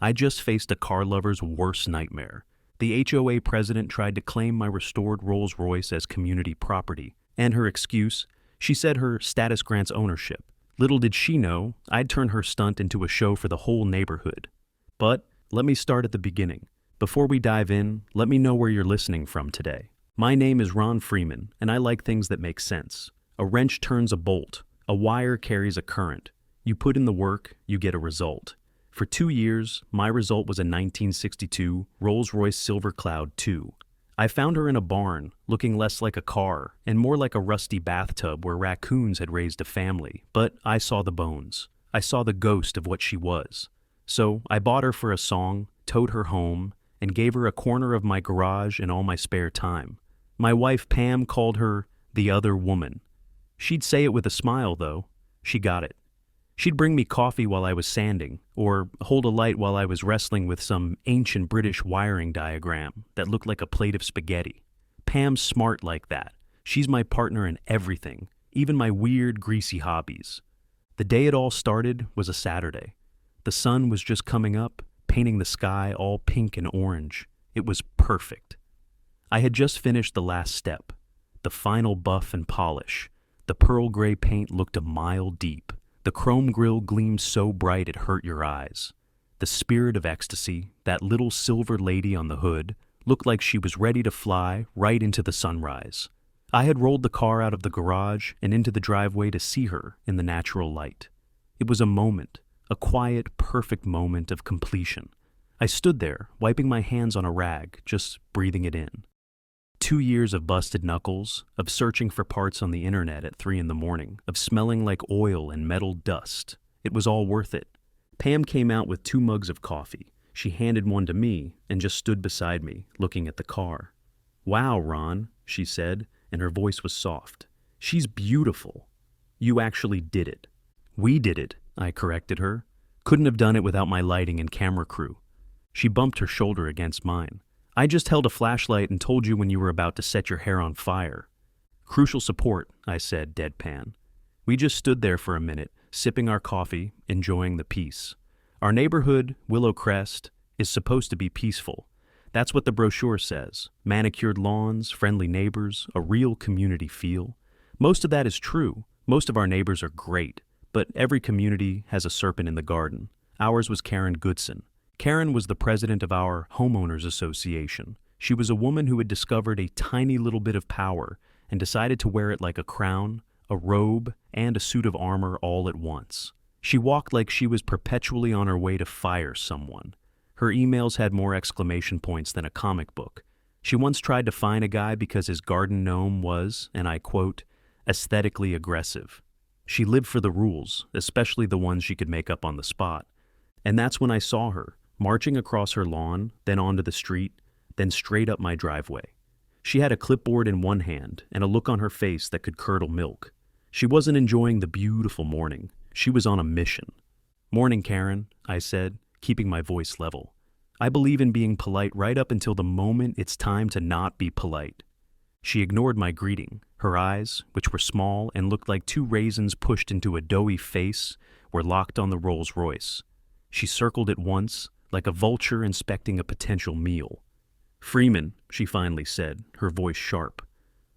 I just faced a car lover's worst nightmare. The HOA president tried to claim my restored Rolls-Royce as community property, and her excuse, she said her status grants ownership. Little did she know, I'd turn her stunt into a show for the whole neighborhood. But let me start at the beginning. Before we dive in, let me know where you're listening from today. My name is Ron Freeman, and I like things that make sense. A wrench turns a bolt. A wire carries a current. You put in the work, you get a result. For 2 years, my result was a 1962 Rolls-Royce Silver Cloud II. I found her in a barn, looking less like a car and more like a rusty bathtub where raccoons had raised a family, but I saw the bones. I saw the ghost of what she was. So I bought her for a song, towed her home, and gave her a corner of my garage in all my spare time. My wife Pam called her the other woman. She'd say it with a smile, though. She got it. She'd bring me coffee while I was sanding, or hold a light while I was wrestling with some ancient British wiring diagram that looked like a plate of spaghetti. Pam's smart like that. She's my partner in everything, even my weird, greasy hobbies. The day it all started was a Saturday. The sun was just coming up, painting the sky all pink and orange. It was perfect. I had just finished the last step, the final buff and polish. The pearl gray paint looked a mile deep. The chrome grille gleamed so bright it hurt your eyes. The spirit of ecstasy, that little silver lady on the hood, looked like she was ready to fly right into the sunrise. I had rolled the car out of the garage and into the driveway to see her in the natural light. It was a moment, a quiet, perfect moment of completion. I stood there, wiping my hands on a rag, just breathing it in. 2 years of busted knuckles, of searching for parts on the internet at 3 a.m, of smelling like oil and metal dust. It was all worth it. Pam came out with 2 mugs of coffee. She handed one to me and just stood beside me, looking at the car. "Wow, Ron," she said, and her voice was soft. "She's beautiful. You actually did it." "We did it," I corrected her. "Couldn't have done it without my lighting and camera crew." She bumped her shoulder against mine. "I just held a flashlight and told you when you were about to set your hair on fire." "Crucial support," I said, deadpan. We just stood there for a minute, sipping our coffee, enjoying the peace. Our neighborhood, Willow Crest, is supposed to be peaceful. That's what the brochure says. Manicured lawns, friendly neighbors, a real community feel. Most of that is true. Most of our neighbors are great. But every community has a serpent in the garden. Ours was Karen Goodson. Karen was the president of our homeowners association. She was a woman who had discovered a tiny little bit of power and decided to wear it like a crown, a robe, and a suit of armor all at once. She walked like she was perpetually on her way to fire someone. Her emails had more exclamation points than a comic book. She once tried to fine a guy because his garden gnome was, and I quote, aesthetically aggressive. She lived for the rules, especially the ones she could make up on the spot. And that's when I saw her, marching across her lawn, then onto the street, then straight up my driveway. She had a clipboard in one hand and a look on her face that could curdle milk. She wasn't enjoying the beautiful morning. She was on a mission. "Morning, Karen," I said, keeping my voice level. I believe in being polite right up until the moment it's time to not be polite. She ignored my greeting. Her eyes, which were small and looked like 2 raisins pushed into a doughy face, were locked on the Rolls-Royce. She circled it once, like a vulture inspecting a potential meal. "Freeman," she finally said, her voice sharp.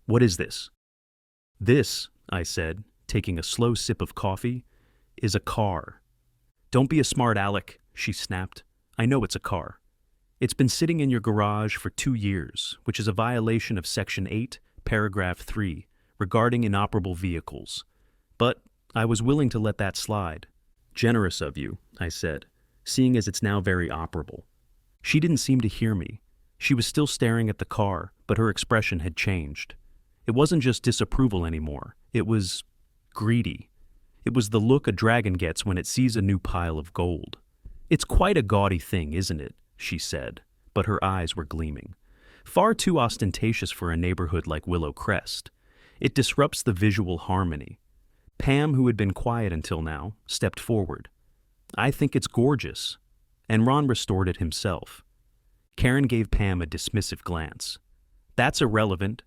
"What is this?" "This," I said, taking a slow sip of coffee, "is a car." "Don't be a smart aleck," she snapped. "I know it's a car. It's been sitting in your garage for 2 years, which is a violation of Section 8, Paragraph 3, regarding inoperable vehicles. But I was willing to let that slide." "Generous of you," I said, "seeing as it's now very operable." She didn't seem to hear me. She was still staring at the car, but her expression had changed. It wasn't just disapproval anymore. It was greedy. It was the look a dragon gets when it sees a new pile of gold. "It's quite a gaudy thing, isn't it?" she said, but her eyes were gleaming. "Far too ostentatious for a neighborhood like Willow Crest. It disrupts the visual harmony." Pam, who had been quiet until now, stepped forward. "I think it's gorgeous." And Ron restored it himself. Karen gave Pam a dismissive glance. "That's irrelevant.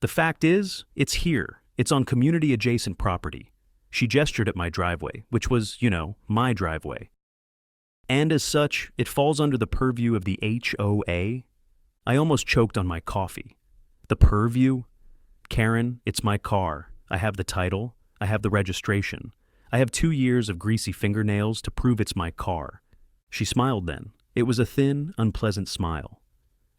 The fact is, it's here. It's on community-adjacent property." She gestured at my driveway, which was, my driveway. And as such, it falls under the purview of the HOA. I almost choked on my coffee. The purview? Karen, it's my car. I have the title. I have the registration. I have 2 years of greasy fingernails to prove it's my car. She smiled then. It was a thin, unpleasant smile.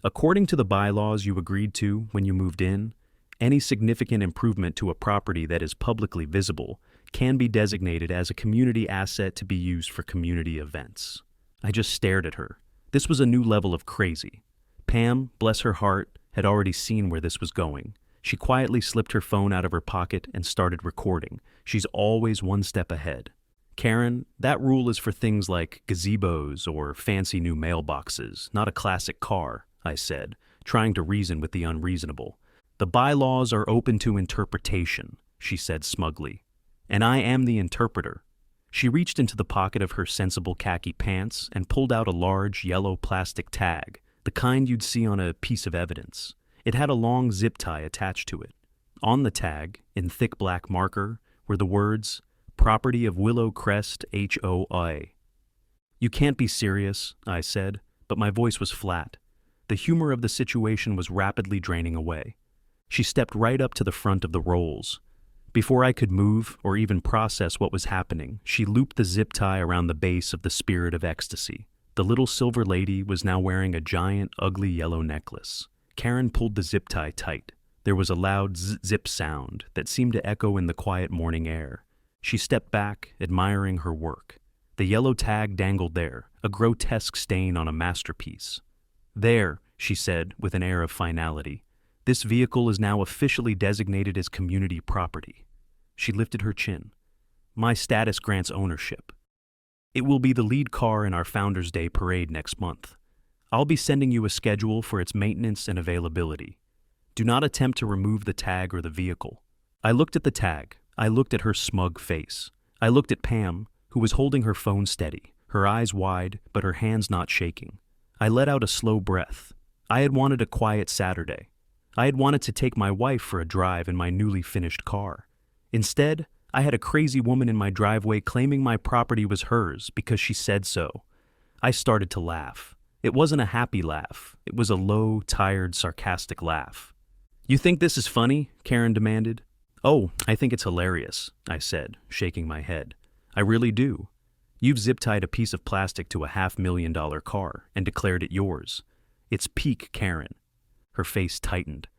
According to the bylaws you agreed to when you moved in, any significant improvement to a property that is publicly visible can be designated as a community asset to be used for community events. I just stared at her. This was a new level of crazy. Pam, bless her heart, had already seen where this was going. She quietly slipped her phone out of her pocket and started recording. She's always one step ahead. Karen, that rule is for things like gazebos or fancy new mailboxes, not a classic car, I said, trying to reason with the unreasonable. The bylaws are open to interpretation, she said smugly. And I am the interpreter. She reached into the pocket of her sensible khaki pants and pulled out a large yellow plastic tag, the kind you'd see on a piece of evidence. It had a long zip tie attached to it. On the tag, in thick black marker, were the words, "Property of Willow Crest HOA." You can't be serious, I said, but my voice was flat. The humor of the situation was rapidly draining away. She stepped right up to the front of the rolls. Before I could move or even process what was happening, she looped the zip tie around the base of the Spirit of Ecstasy. The little silver lady was now wearing a giant, ugly yellow necklace. Karen pulled the zip tie tight. There was a loud zip sound that seemed to echo in the quiet morning air. She stepped back, admiring her work. The yellow tag dangled there, a grotesque stain on a masterpiece. "There," she said with an air of finality. "This vehicle is now officially designated as community property." She lifted her chin. "My status grants ownership. It will be the lead car in our Founders' Day parade next month. I'll be sending you a schedule for its maintenance and availability. Do not attempt to remove the tag or the vehicle." I looked at the tag. I looked at her smug face. I looked at Pam, who was holding her phone steady, her eyes wide, but her hands not shaking. I let out a slow breath. I had wanted a quiet Saturday. I had wanted to take my wife for a drive in my newly finished car. Instead, I had a crazy woman in my driveway claiming my property was hers because she said so. I started to laugh. It wasn't a happy laugh. It was a low, tired, sarcastic laugh. "You think this is funny?" Karen demanded. "Oh, I think it's hilarious," I said, shaking my head. "I really do. You've zip-tied a piece of plastic to a $500,000 car and declared it yours. It's peak Karen." Her face tightened.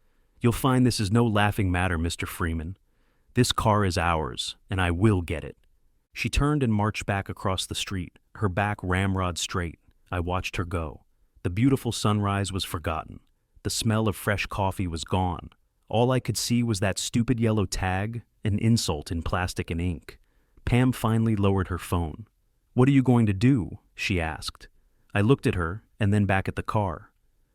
"You'll find this is no laughing matter, Mr. Freeman. This car is ours, and I will get it." She turned and marched back across the street, her back ramrod straight. I watched her go. The beautiful sunrise was forgotten. The smell of fresh coffee was gone. All I could see was that stupid yellow tag, an insult in plastic and ink. Pam finally lowered her phone. "What are you going to do?" she asked. I looked at her and then back at the car.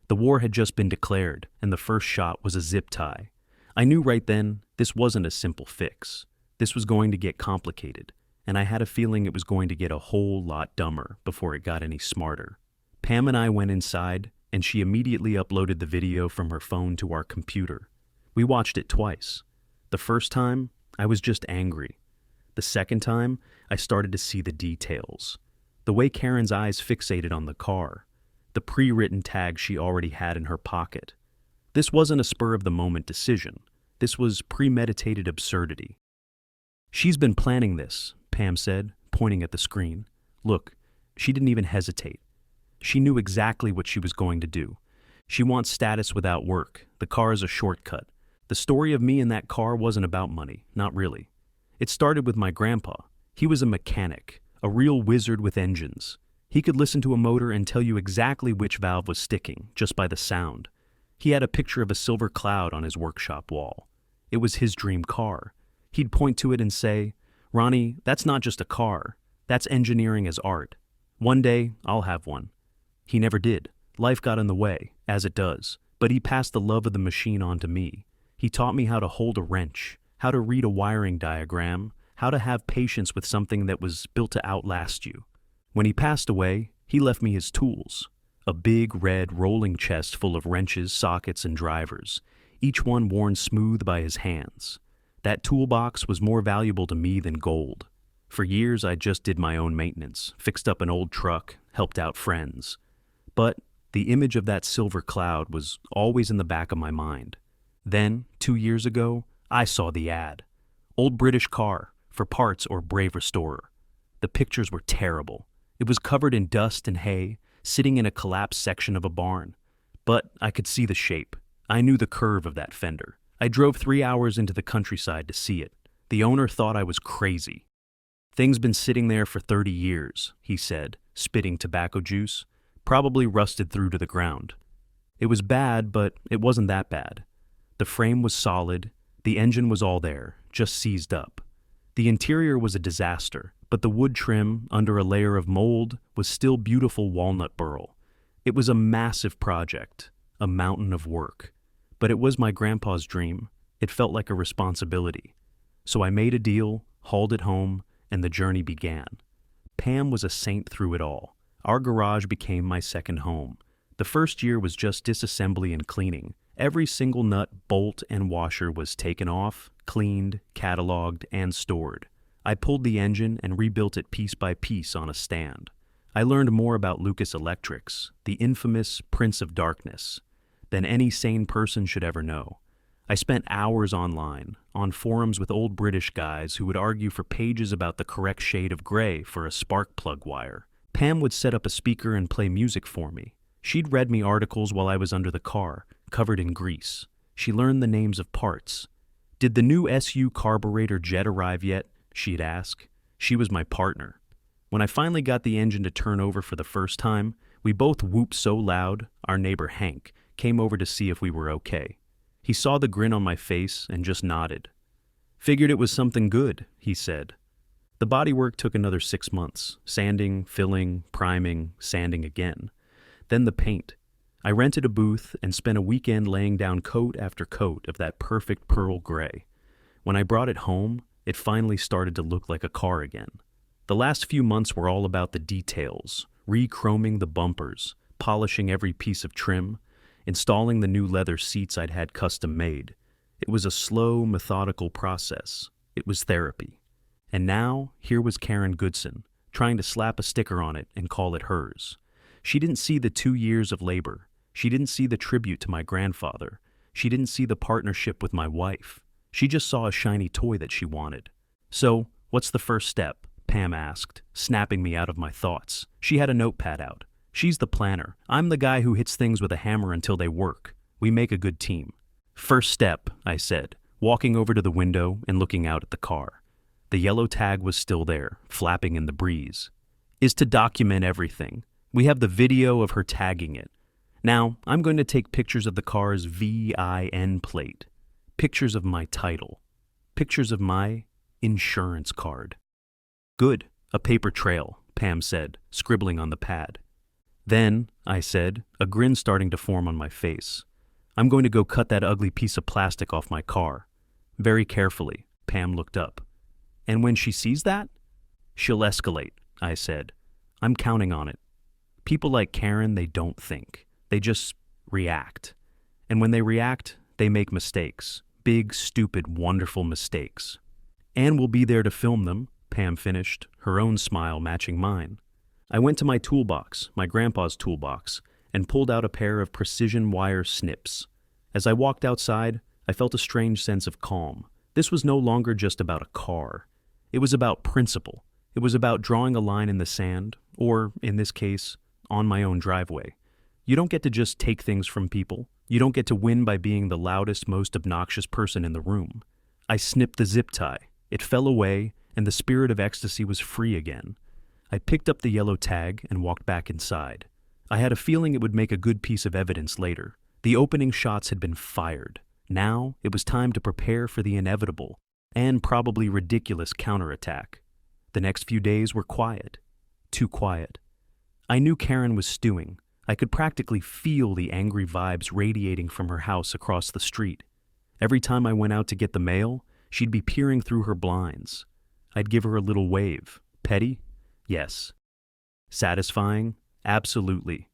The war had just been declared, and the first shot was a zip tie. I knew right then this wasn't a simple fix. This was going to get complicated, and I had a feeling it was going to get a whole lot dumber before it got any smarter. Pam and I went inside, and she immediately uploaded the video from her phone to our computer. We watched it twice. The first time, I was just angry. The second time, I started to see the details. The way Karen's eyes fixated on the car. The pre-written tag she already had in her pocket. This wasn't a spur-of-the-moment decision. This was premeditated absurdity. "She's been planning this," Pam said, pointing at the screen. "Look, she didn't even hesitate. She knew exactly what she was going to do. She wants status without work. The car is a shortcut. The story of me in that car wasn't about money, not really. It started with my grandpa. He was a mechanic, a real wizard with engines. He could listen to a motor and tell you exactly which valve was sticking, just by the sound. He had a picture of a silver cloud on his workshop wall. It was his dream car. He'd point to it and say, 'Ronnie, that's not just a car. That's engineering as art. One day, I'll have one.' He never did. Life got in the way, as it does, but he passed the love of the machine on to me. He taught me how to hold a wrench, how to read a wiring diagram, how to have patience with something that was built to outlast you. When he passed away, he left me his tools. A big, red, rolling chest full of wrenches, sockets, and drivers, each one worn smooth by his hands. That toolbox was more valuable to me than gold. For years, I just did my own maintenance, fixed up an old truck, helped out friends. But the image of that silver cloud was always in the back of my mind. Then, 2 years ago, I saw the ad. Old British car, for parts or Brave Restorer. The pictures were terrible. It was covered in dust and hay, sitting in a collapsed section of a barn. But I could see the shape. I knew the curve of that fender. I drove 3 hours into the countryside to see it. The owner thought I was crazy. "Thing's been sitting there for 30 years, he said, spitting tobacco juice, probably rusted through to the ground. It was bad, but it wasn't that bad. The frame was solid, the engine was all there, just seized up. The interior was a disaster, but the wood trim, under a layer of mold, was still beautiful walnut burl. It was a massive project, a mountain of work. But it was my grandpa's dream. It felt like a responsibility. So I made a deal, hauled it home, and the journey began. Pam was a saint through it all. Our garage became my second home. The first year was just disassembly and cleaning. Every single nut, bolt, and washer was taken off, cleaned, cataloged, and stored. I pulled the engine and rebuilt it piece by piece on a stand. I learned more about Lucas Electrics, the infamous Prince of Darkness, than any sane person should ever know. I spent hours online, on forums with old British guys who would argue for pages about the correct shade of gray for a spark plug wire. Pam would set up a speaker and play music for me. She'd read me articles while I was under the car, covered in grease. She learned the names of parts. "Did the new SU carburetor jet arrive yet?" she'd ask. She was my partner. When I finally got the engine to turn over for the first time, we both whooped so loud, our neighbor Hank came over to see if we were okay. He saw the grin on my face and just nodded. "Figured it was something good," he said. The bodywork took another 6 months, sanding, filling, priming, sanding again. Then the paint. I rented a booth and spent a weekend laying down coat after coat of that perfect pearl gray. When I brought it home, it finally started to look like a car again. The last few months were all about the details, re-chroming the bumpers, polishing every piece of trim, installing the new leather seats I'd had custom made. It was a slow, methodical process. It was therapy. And now, here was Karen Goodson, trying to slap a sticker on it and call it hers. She didn't see the 2 years of labor. She didn't see the tribute to my grandfather. She didn't see the partnership with my wife. She just saw a shiny toy that she wanted. "So, what's the first step?" Pam asked, snapping me out of my thoughts. She had a notepad out. "She's the planner. I'm the guy who hits things with a hammer until they work. We make a good team." "First step," I said, walking over to the window and looking out at the car. The yellow tag was still there, flapping in the breeze. "Is to document everything. We have the video of her tagging it. Now, I'm going to take pictures of the car's VIN plate, pictures of my title, pictures of my insurance card." "Good, a paper trail," Pam said, scribbling on the pad. "Then," I said, a grin starting to form on my face, "I'm going to go cut that ugly piece of plastic off my car." Very carefully, Pam looked up. "And when she sees that?" "She'll escalate," I said. "I'm counting on it. People like Karen, they don't think. They just react. And when they react, they make mistakes. Big, stupid, wonderful mistakes. And we'll be there to film them," Pam finished, her own smile matching mine. I went to my toolbox, my grandpa's toolbox, and pulled out a pair of precision wire snips. As I walked outside, I felt a strange sense of calm. This was no longer just about a car. It was about principle. It was about drawing a line in the sand, or, in this case, on my own driveway. You don't get to just take things from people. You don't get to win by being the loudest, most obnoxious person in the room. I snipped the zip tie. It fell away, and the spirit of ecstasy was free again. I picked up the yellow tag and walked back inside. I had a feeling it would make a good piece of evidence later. The opening shots had been fired. Now it was time to prepare for the inevitable, and probably ridiculous counterattack. The next few days were quiet. Too quiet. I knew Karen was stewing. I could practically feel the angry vibes radiating from her house across the street. Every time I went out to get the mail, she'd be peering through her blinds. I'd give her a little wave. Petty? Yes. Satisfying? Absolutely.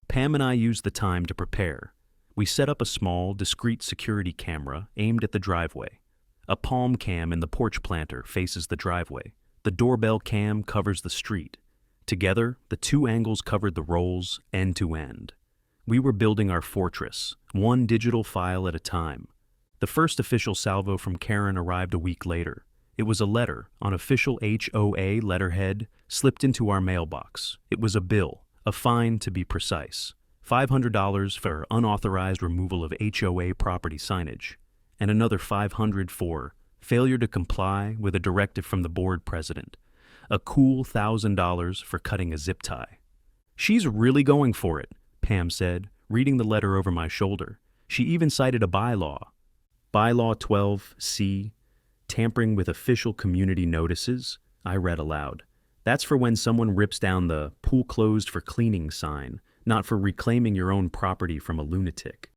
Pam and I used the time to prepare. We set up a small, discreet security camera aimed at the driveway. A palm cam in the porch planter faces the driveway. The doorbell cam covers the street. Together, the two angles covered the rolls end to end. We were building our fortress, one digital file at a time. The first official salvo from Karen arrived a week later. It was a letter on official HOA letterhead slipped into our mailbox. It was a bill, a fine to be precise. $500 for unauthorized removal of HOA property signage, and another $500 for failure to comply with a directive from the board president. A cool $1,000 for cutting a zip tie. "She's really going for it," Pam said, reading the letter over my shoulder. She even cited a bylaw. Bylaw 12C, tampering with official community notices, I read aloud. That's for when someone rips down the "pool closed for cleaning" sign, not for reclaiming your own property from a lunatic.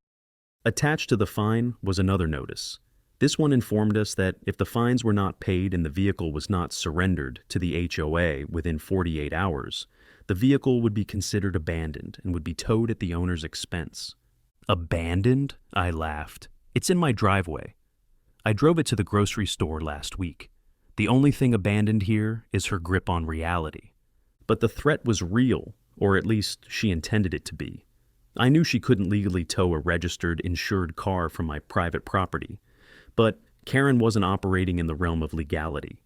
Attached to the fine was another notice. This one informed us that if the fines were not paid and the vehicle was not surrendered to the HOA within 48 hours, the vehicle would be considered abandoned and would be towed at the owner's expense. Abandoned? I laughed. It's in my driveway. I drove it to the grocery store last week. The only thing abandoned here is her grip on reality. But the threat was real, or at least she intended it to be. I knew she couldn't legally tow a registered, insured car from my private property. But Karen wasn't operating in the realm of legality.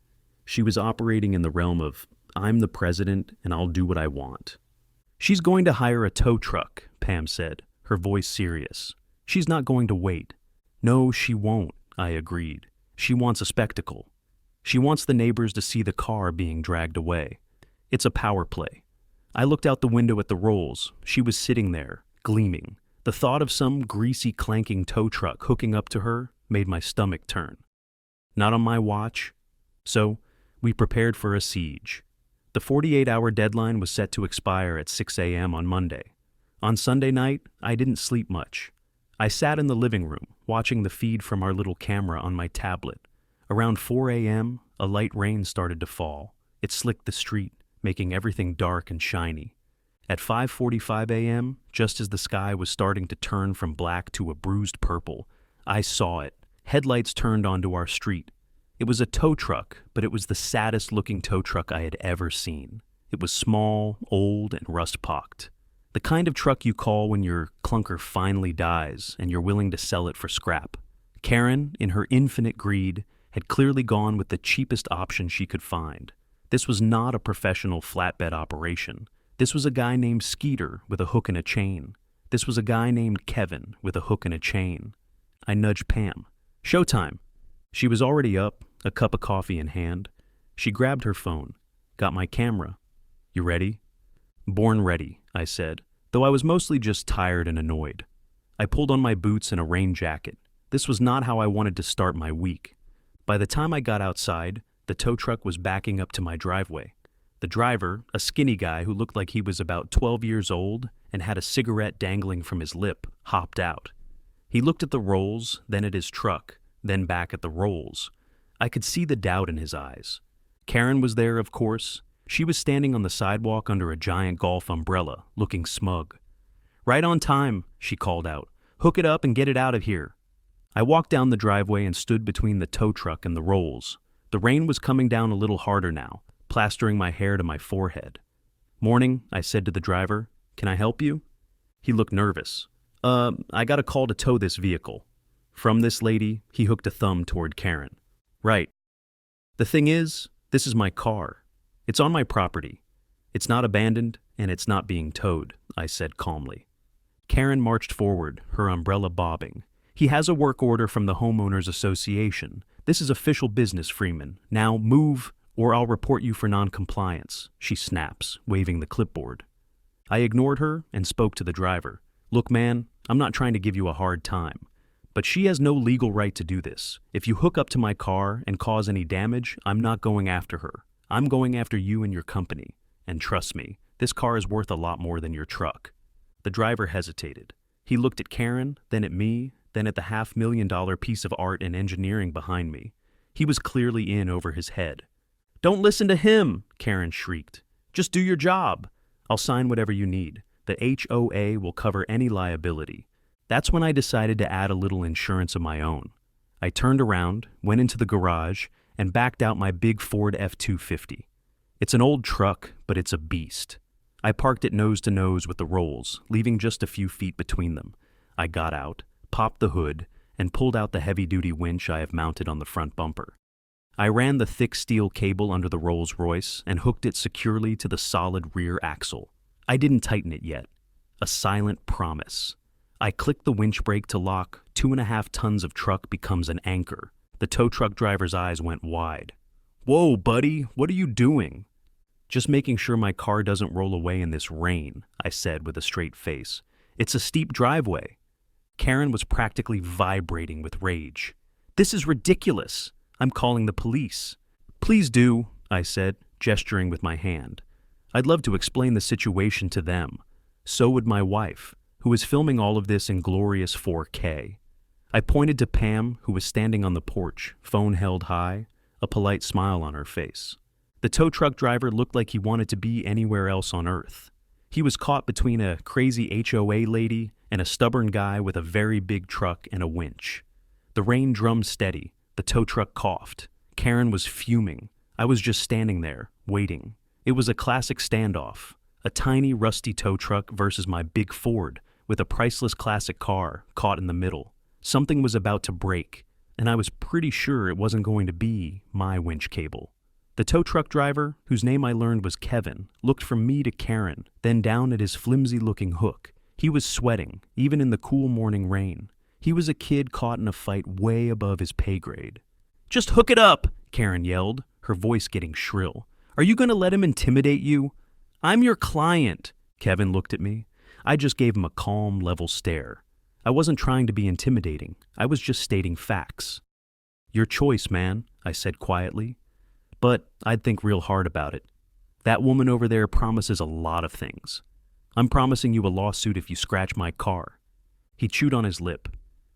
She was operating in the realm of, I'm the president and I'll do what I want. "She's going to hire a tow truck," Pam said, her voice serious. "She's not going to wait." "No, she won't," I agreed. "She wants a spectacle. She wants the neighbors to see the car being dragged away. It's a power play." I looked out the window at the rolls. She was sitting there, gleaming. The thought of some greasy, clanking tow truck hooking up to her made my stomach turn. Not on my watch. So, we prepared for a siege. The 48-hour deadline was set to expire at 6 a.m. on Monday. On Sunday night, I didn't sleep much. I sat in the living room, watching the feed from our little camera on my tablet. Around 4 a.m., a light rain started to fall. It slicked the street, making everything dark and shiny. At 5:45 a.m., just as the sky was starting to turn from black to a bruised purple, I saw it. Headlights turned onto our street. It was a tow truck, but it was the saddest-looking tow truck I had ever seen. It was small, old, and rust-pocked. The kind of truck you call when your clunker finally dies and you're willing to sell it for scrap. Karen, in her infinite greed, had clearly gone with the cheapest option she could find. This was not a professional flatbed operation. This was a guy named Skeeter with a hook and a chain. This was a guy named Kevin with a hook and a chain. I nudged Pam. "Showtime." She was already up, a cup of coffee in hand. She grabbed her phone. "Got my camera. You ready?" "Born ready," I said, though I was mostly just tired and annoyed. I pulled on my boots and a rain jacket. This was not how I wanted to start my week. By the time I got outside, the tow truck was backing up to my driveway. The driver, a skinny guy who looked like he was about 12 years old and had a cigarette dangling from his lip, hopped out. He looked at the rolls, then at his truck, then back at the rolls. I could see the doubt in his eyes. Karen was there, of course. She was standing on the sidewalk under a giant golf umbrella, looking smug. "Right on time," she called out. "Hook it up and get it out of here." I walked down the driveway and stood between the tow truck and the rolls. The rain was coming down a little harder now, plastering my hair to my forehead. "Morning," I said to the driver. "Can I help you?" He looked nervous. I got a call to tow this vehicle." From this lady, he hooked a thumb toward Karen. "Right. The thing is, this is my car. It's on my property. It's not abandoned, and it's not being towed," I said calmly. Karen marched forward, her umbrella bobbing. "He has a work order from the Homeowners Association. This is official business, Freeman. Now move, or I'll report you for non-compliance," she snaps, waving the clipboard. I ignored her and spoke to the driver. "Look, man, I'm not trying to give you a hard time, but she has no legal right to do this. If you hook up to my car and cause any damage, I'm not going after her. I'm going after you and your company. And trust me, this car is worth a lot more than your truck." The driver hesitated. He looked at Karen, then at me, then at the $500,000 piece of art and engineering behind me. He was clearly in over his head. "Don't listen to him," Karen shrieked. "Just do your job. I'll sign whatever you need. The HOA will cover any liability." That's when I decided to add a little insurance of my own. I turned around, went into the garage, and backed out my big Ford F-250. It's an old truck, but it's a beast. I parked it nose to nose with the rolls, leaving just a few feet between them. I got out, popped the hood, and pulled out the heavy-duty winch I have mounted on the front bumper. I ran the thick steel cable under the Rolls-Royce and hooked it securely to the solid rear axle. I didn't tighten it yet. A silent promise. I clicked the winch brake to lock. 2.5 tons of truck becomes an anchor. The tow truck driver's eyes went wide. "Whoa, buddy, what are you doing?" "Just making sure my car doesn't roll away in this rain," I said with a straight face. "It's a steep driveway." Karen was practically vibrating with rage. "This is ridiculous. I'm calling the police." "Please do," I said, gesturing with my hand. I'd love to explain the situation to them. So would my wife, who was filming all of this in glorious 4K. I pointed to Pam, who was standing on the porch, phone held high, a polite smile on her face. The tow truck driver looked like he wanted to be anywhere else on earth. He was caught between a crazy HOA lady and a stubborn guy with a very big truck and a winch. The rain drummed steady. The tow truck coughed. Karen was fuming. I was just standing there, waiting. It was a classic standoff. A tiny, rusty tow truck versus my big Ford, with a priceless classic car caught in the middle. Something was about to break, and I was pretty sure it wasn't going to be my winch cable. The tow truck driver, whose name I learned was Kevin, looked from me to Karen, then down at his flimsy-looking hook. He was sweating, even in the cool morning rain. He was a kid caught in a fight way above his pay grade. "Just hook it up," Karen yelled, her voice getting shrill. "Are you going to let him intimidate you?" "I'm your client." Kevin looked at me. I just gave him a calm, level stare. I wasn't trying to be intimidating. I was just stating facts. "Your choice, man," I said quietly. "But I'd think real hard about it. That woman over there promises a lot of things. I'm promising you a lawsuit if you scratch my car." He chewed on his lip.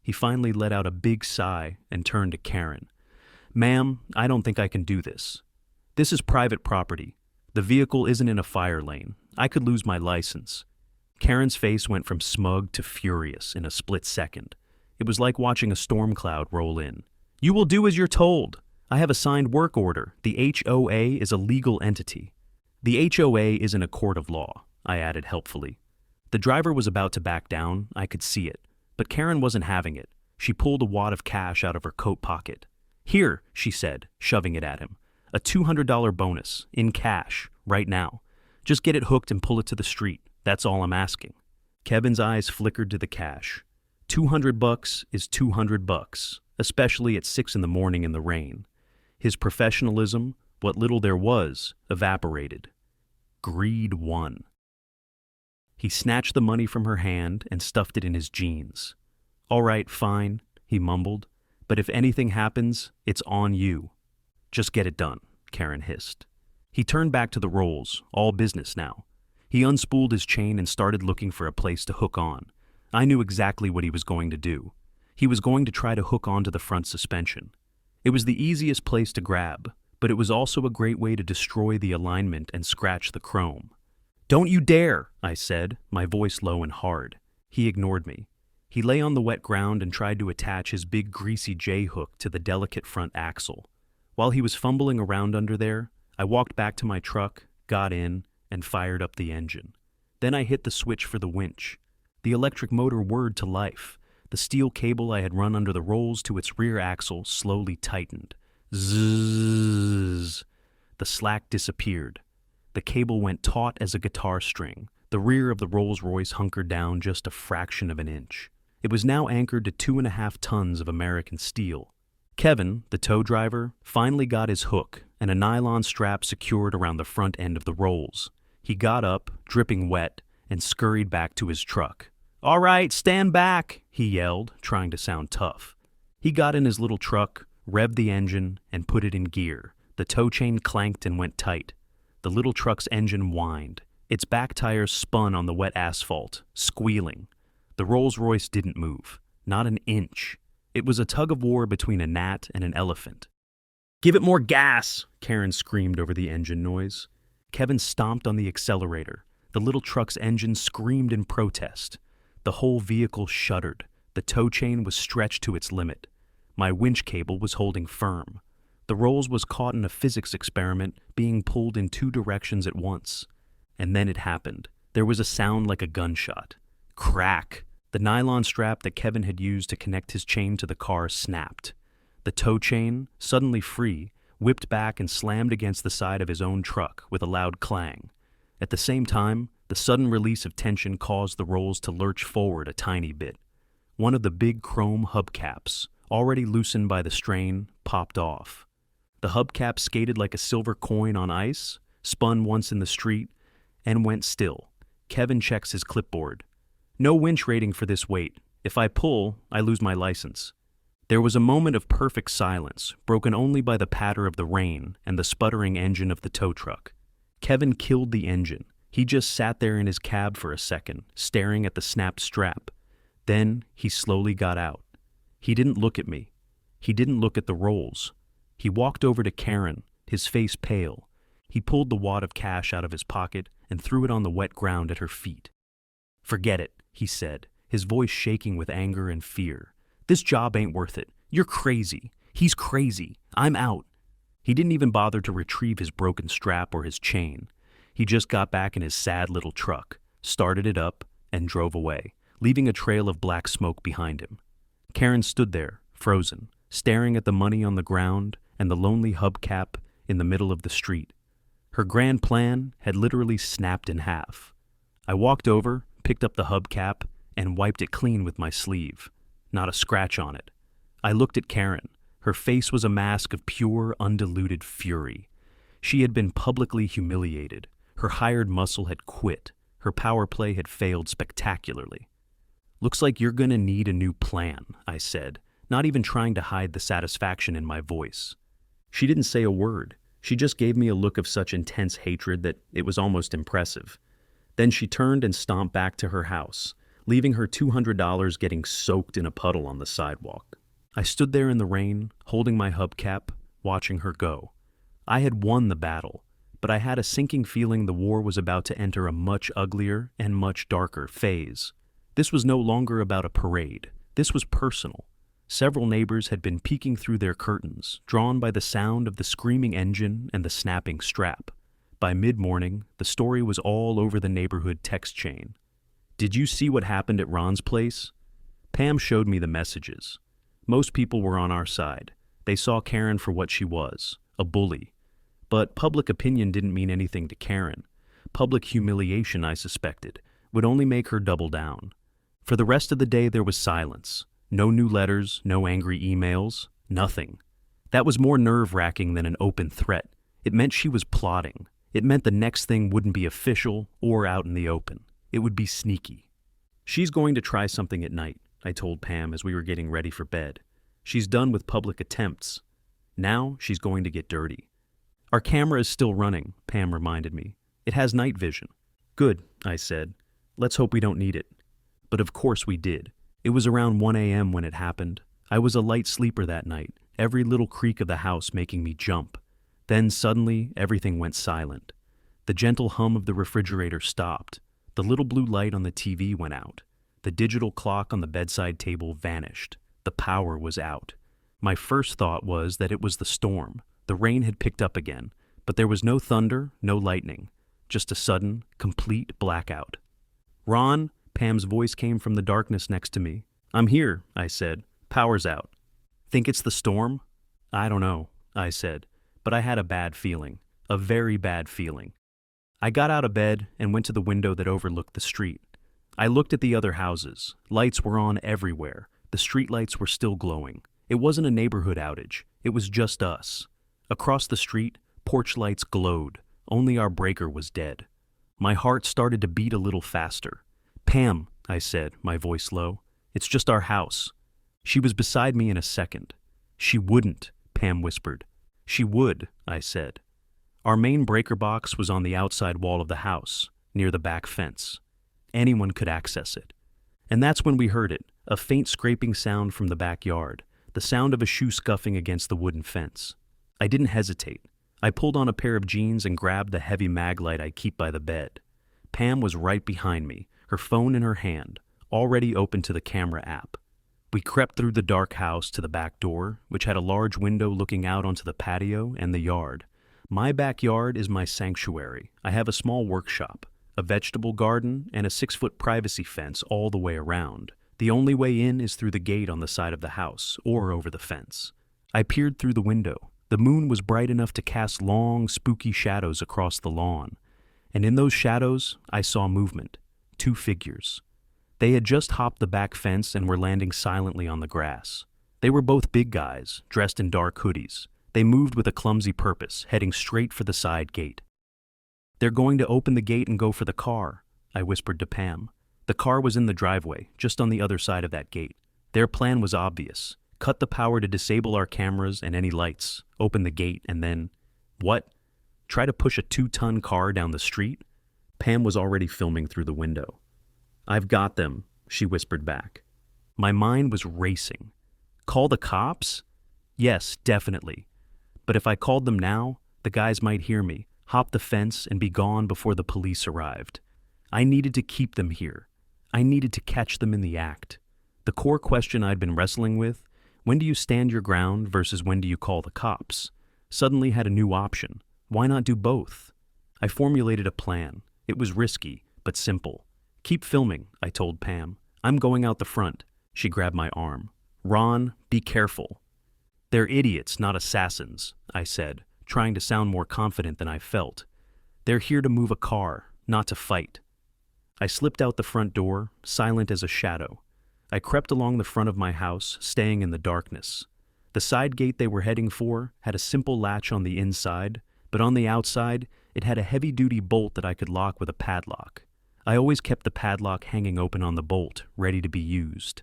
He finally let out a big sigh and turned to Karen. "Ma'am, I don't think I can do this. This is private property. The vehicle isn't in a fire lane. I could lose my license." Karen's face went from smug to furious in a split second. It was like watching a storm cloud roll in. "You will do as you're told. I have a signed work order. The HOA is a legal entity." "The HOA isn't a court of law," I added helpfully. The driver was about to back down. I could see it. But Karen wasn't having it. She pulled a wad of cash out of her coat pocket. "Here," she said, shoving it at him. "A $200 bonus, in cash, right now. Just get it hooked and pull it to the street. That's all I'm asking." Kevin's eyes flickered to the cash. $200 is $200, especially at 6 in the morning in the rain. His professionalism, what little there was, evaporated. Greed won. He snatched the money from her hand and stuffed it in his jeans. "All right, fine," he mumbled. "But if anything happens, it's on you." "Just get it done," Karen hissed. He turned back to the rolls, all business now. He unspooled his chain and started looking for a place to hook on. I knew exactly what he was going to do. He was going to try to hook onto the front suspension. It was the easiest place to grab, but it was also a great way to destroy the alignment and scratch the chrome. "Don't you dare," I said, my voice low and hard. He ignored me. He lay on the wet ground and tried to attach his big greasy J-hook to the delicate front axle. While he was fumbling around under there, I walked back to my truck, got in, and fired up the engine. Then I hit the switch for the winch. The electric motor whirred to life. The steel cable I had run under the rolls to its rear axle slowly tightened. Zzzz. The slack disappeared. The cable went taut as a guitar string. The rear of the Rolls-Royce hunkered down just a fraction of an inch. It was now anchored to 2.5 tons of American steel. Kevin, the tow driver, finally got his hook and a nylon strap secured around the front end of the rolls. He got up, dripping wet, and scurried back to his truck. "All right, stand back," he yelled, trying to sound tough. He got in his little truck, revved the engine, and put it in gear. The tow chain clanked and went tight. The little truck's engine whined. Its back tires spun on the wet asphalt, squealing. The Rolls-Royce didn't move, not an inch. It was a tug-of-war between a gnat and an elephant. "Give it more gas," Karen screamed over the engine noise. Kevin stomped on the accelerator. The little truck's engine screamed in protest. The whole vehicle shuddered. The tow chain was stretched to its limit. My winch cable was holding firm. The Rolls was caught in a physics experiment being pulled in two directions at once. And then it happened. There was a sound like a gunshot. Crack! The nylon strap that Kevin had used to connect his chain to the car snapped. The tow chain, suddenly free, whipped back and slammed against the side of his own truck with a loud clang. At the same time, the sudden release of tension caused the Rolls to lurch forward a tiny bit. One of the big chrome hubcaps, already loosened by the strain, popped off. The hubcap skated like a silver coin on ice, spun once in the street, and went still. Kevin checks his clipboard. No winch rating for this weight. If I pull, I lose my license. There was a moment of perfect silence, broken only by the patter of the rain and the sputtering engine of the tow truck. Kevin killed the engine. He just sat there in his cab for a second, staring at the snapped strap. Then he slowly got out. He didn't look at me. He didn't look at the Rolls. He walked over to Karen, his face pale. He pulled the wad of cash out of his pocket and threw it on the wet ground at her feet. "Forget it," he said, his voice shaking with anger and fear. "This job ain't worth it. You're crazy. He's crazy. I'm out." He didn't even bother to retrieve his broken strap or his chain. He just got back in his sad little truck, started it up, and drove away, leaving a trail of black smoke behind him. Karen stood there, frozen, staring at the money on the ground and the lonely hubcap in the middle of the street. Her grand plan had literally snapped in half. I walked over, picked up the hubcap, and wiped it clean with my sleeve. Not a scratch on it. I looked at Karen. Her face was a mask of pure, undiluted fury. She had been publicly humiliated. Her hired muscle had quit. Her power play had failed spectacularly. "Looks like you're gonna need a new plan," I said, not even trying to hide the satisfaction in my voice. She didn't say a word. She just gave me a look of such intense hatred that it was almost impressive. Then she turned and stomped back to her house, leaving her $200 getting soaked in a puddle on the sidewalk. I stood there in the rain, holding my hubcap, watching her go. I had won the battle, but I had a sinking feeling the war was about to enter a much uglier and much darker phase. This was no longer about a parade. This was personal. Several neighbors had been peeking through their curtains, drawn by the sound of the screaming engine and the snapping strap. By mid-morning, the story was all over the neighborhood text chain. "Did you see what happened at Ron's place?" Pam showed me the messages. Most people were on our side. They saw Karen for what she was, a bully. But public opinion didn't mean anything to Karen. Public humiliation, I suspected, would only make her double down. For the rest of the day there was silence. No new letters, no angry emails, nothing. That was more nerve-wracking than an open threat. It meant she was plotting. It meant the next thing wouldn't be official or out in the open. It would be sneaky. "She's going to try something at night," I told Pam as we were getting ready for bed. "She's done with public attempts. Now she's going to get dirty." "Our camera is still running," Pam reminded me. "It has night vision." "Good," I said. "Let's hope we don't need it." But of course we did. It was around 1 a.m. when it happened. I was a light sleeper that night, every little creak of the house making me jump. Then suddenly, everything went silent. The gentle hum of the refrigerator stopped. The little blue light on the TV went out. The digital clock on the bedside table vanished. The power was out. My first thought was that it was the storm. The rain had picked up again, but there was no thunder, no lightning. Just a sudden, complete blackout. "Ron," Pam's voice came from the darkness next to me. "I'm here," I said. "Power's out." "Think it's the storm?" "I don't know," I said, but I had a bad feeling. A very bad feeling. I got out of bed and went to the window that overlooked the street. I looked at the other houses. Lights were on everywhere. The street lights were still glowing. It wasn't a neighborhood outage. It was just us. Across the street, porch lights glowed. Only our breaker was dead. My heart started to beat a little faster. "Pam," I said, my voice low. "It's just our house." She was beside me in a second. "She wouldn't," Pam whispered. "She would," I said. Our main breaker box was on the outside wall of the house, near the back fence. Anyone could access it. And that's when we heard it, a faint scraping sound from the backyard, the sound of a shoe scuffing against the wooden fence. I didn't hesitate. I pulled on a pair of jeans and grabbed the heavy mag light I keep by the bed. Pam was right behind me, her phone in her hand, already open to the camera app. We crept through the dark house to the back door, which had a large window looking out onto the patio and the yard. My backyard is my sanctuary. I have a small workshop, a vegetable garden, and a 6-foot privacy fence all the way around. The only way in is through the gate on the side of the house, or over the fence. I peered through the window. The moon was bright enough to cast long, spooky shadows across the lawn. And in those shadows, I saw movement. 2 figures. They had just hopped the back fence and were landing silently on the grass. They were both big guys, dressed in dark hoodies. They moved with a clumsy purpose, heading straight for the side gate. "They're going to open the gate and go for the car," I whispered to Pam. The car was in the driveway, just on the other side of that gate. Their plan was obvious. Cut the power to disable our cameras and any lights, open the gate, and then... What? Try to push a 2-ton car down the street? Pam was already filming through the window. "I've got them," she whispered back. My mind was racing. Call the cops? Yes, definitely. But if I called them now, the guys might hear me, hop the fence, and be gone before the police arrived. I needed to keep them here. I needed to catch them in the act. The core question I'd been wrestling with, when do you stand your ground versus when do you call the cops, suddenly had a new option. Why not do both? I formulated a plan. It was risky, but simple. "Keep filming," I told Pam. "I'm going out the front." She grabbed my arm. "Ron, be careful." "They're idiots, not assassins," I said, trying to sound more confident than I felt. "They're here to move a car, not to fight." I slipped out the front door, silent as a shadow. I crept along the front of my house, staying in the darkness. The side gate they were heading for had a simple latch on the inside, but on the outside, it had a heavy-duty bolt that I could lock with a padlock. I always kept the padlock hanging open on the bolt, ready to be used.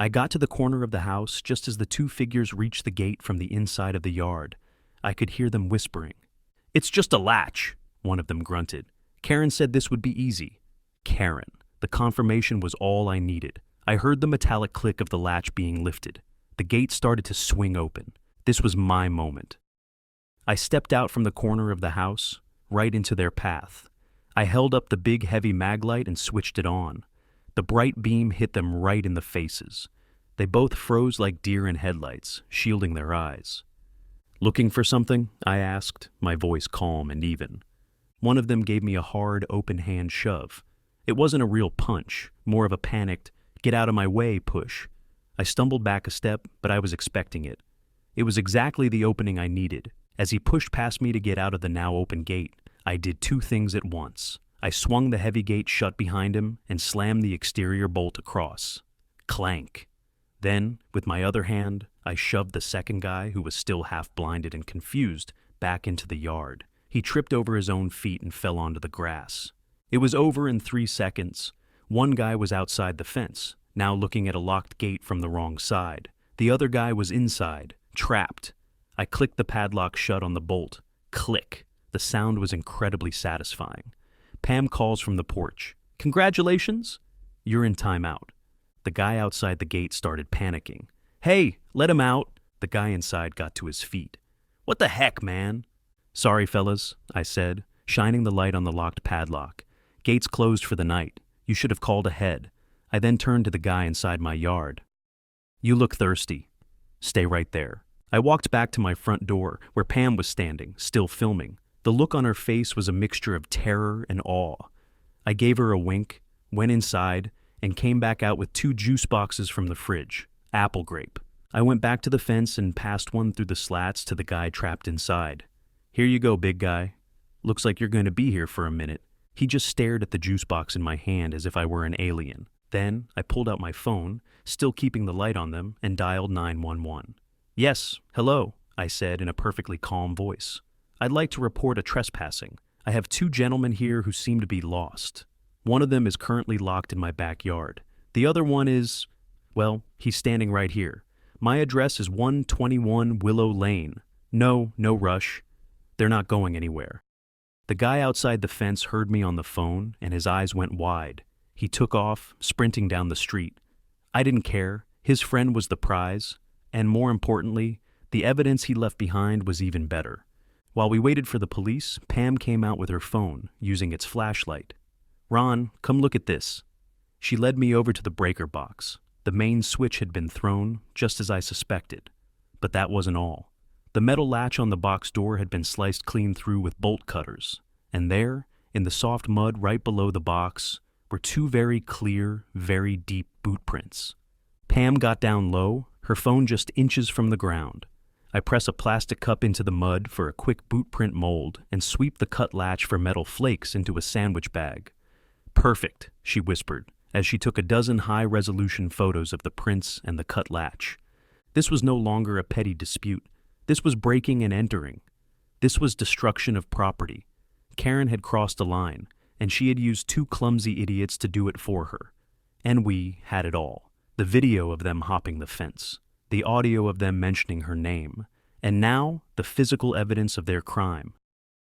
I got to the corner of the house just as the 2 figures reached the gate from the inside of the yard. I could hear them whispering. "It's just a latch," one of them grunted. "Karen said this would be easy." Karen. The confirmation was all I needed. I heard the metallic click of the latch being lifted. The gate started to swing open. This was my moment. I stepped out from the corner of the house, right into their path. I held up the big heavy mag light and switched it on. The bright beam hit them right in the faces. They both froze like deer in headlights, shielding their eyes. "Looking for something?" I asked, my voice calm and even. One of them gave me a hard, open hand shove. It wasn't a real punch, more of a panicked, "get out of my way" push. I stumbled back a step, but I was expecting it. It was exactly the opening I needed. As he pushed past me to get out of the now open gate, I did 2 things at once. I swung the heavy gate shut behind him and slammed the exterior bolt across. Clank. Then, with my other hand, I shoved the second guy, who was still half blinded and confused, back into the yard. He tripped over his own feet and fell onto the grass. It was over in 3 seconds. One guy was outside the fence, now looking at a locked gate from the wrong side. The other guy was inside, trapped. I clicked the padlock shut on the bolt. Click. The sound was incredibly satisfying. Pam calls from the porch. "Congratulations?" "You're in timeout." The guy outside the gate started panicking. "Hey, let him out." The guy inside got to his feet. "What the heck, man?" "Sorry, fellas," I said, shining the light on the locked padlock. "Gate's closed for the night. You should have called ahead." I then turned to the guy inside my yard. "You look thirsty. Stay right there." I walked back to my front door, where Pam was standing, still filming. The look on her face was a mixture of terror and awe. I gave her a wink, went inside, and came back out with 2 juice boxes from the fridge, apple grape. I went back to the fence and passed one through the slats to the guy trapped inside. "Here you go, big guy. Looks like you're going to be here for a minute." He just stared at the juice box in my hand as if I were an alien. Then I pulled out my phone, still keeping the light on them, and dialed 911. "Yes, hello," I said in a perfectly calm voice. "I'd like to report a trespassing. I have 2 gentlemen here who seem to be lost. One of them is currently locked in my backyard. The other one is, well, he's standing right here. My address is 121 Willow Lane. No rush. They're not going anywhere." The guy outside the fence heard me on the phone, and his eyes went wide. He took off, sprinting down the street. I didn't care. His friend was the prize, and more importantly, the evidence he left behind was even better. While we waited for the police, Pam came out with her phone, using its flashlight. "Ron, come look at this." She led me over to the breaker box. The main switch had been thrown, just as I suspected. But that wasn't all. The metal latch on the box door had been sliced clean through with bolt cutters, and there, in the soft mud right below the box, were two very clear, very deep boot prints. Pam got down low, her phone just inches from the ground. I press a plastic cup into the mud for a quick boot print mold and sweep the cut latch for metal flakes into a sandwich bag. "Perfect," she whispered, as she took a dozen high-resolution photos of the prints and the cut latch. This was no longer a petty dispute. This was breaking and entering. This was destruction of property. Karen had crossed a line, and she had used two clumsy idiots to do it for her. And we had it all. The video of them hopping the fence, the audio of them mentioning her name, and now the physical evidence of their crime.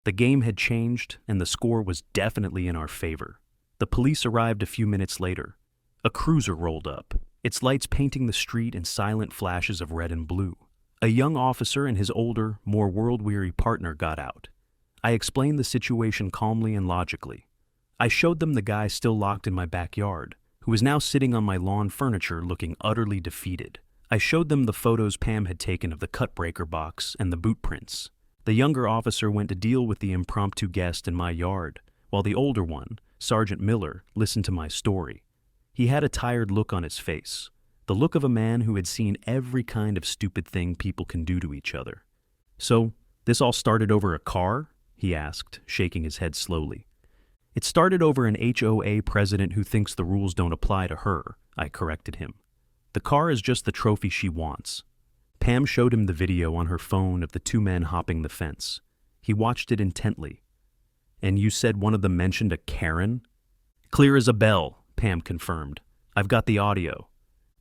The game had changed, and the score was definitely in our favor. The police arrived a few minutes later. A cruiser rolled up, its lights painting the street in silent flashes of red and blue. A young officer and his older, more world-weary partner got out. I explained the situation calmly and logically. I showed them the guy still locked in my backyard, who was now sitting on my lawn furniture looking utterly defeated. I showed them the photos Pam had taken of the cut breaker box and the boot prints. The younger officer went to deal with the impromptu guest in my yard, while the older one, Sergeant Miller, listened to my story. He had a tired look on his face, the look of a man who had seen every kind of stupid thing people can do to each other. "So, this all started over a car?" he asked, shaking his head slowly. "It started over an HOA president who thinks the rules don't apply to her," I corrected him. "The car is just the trophy she wants." Pam showed him the video on her phone of the two men hopping the fence. He watched it intently. "And you said one of them mentioned a Karen?" "Clear as a bell," Pam confirmed. "I've got the audio."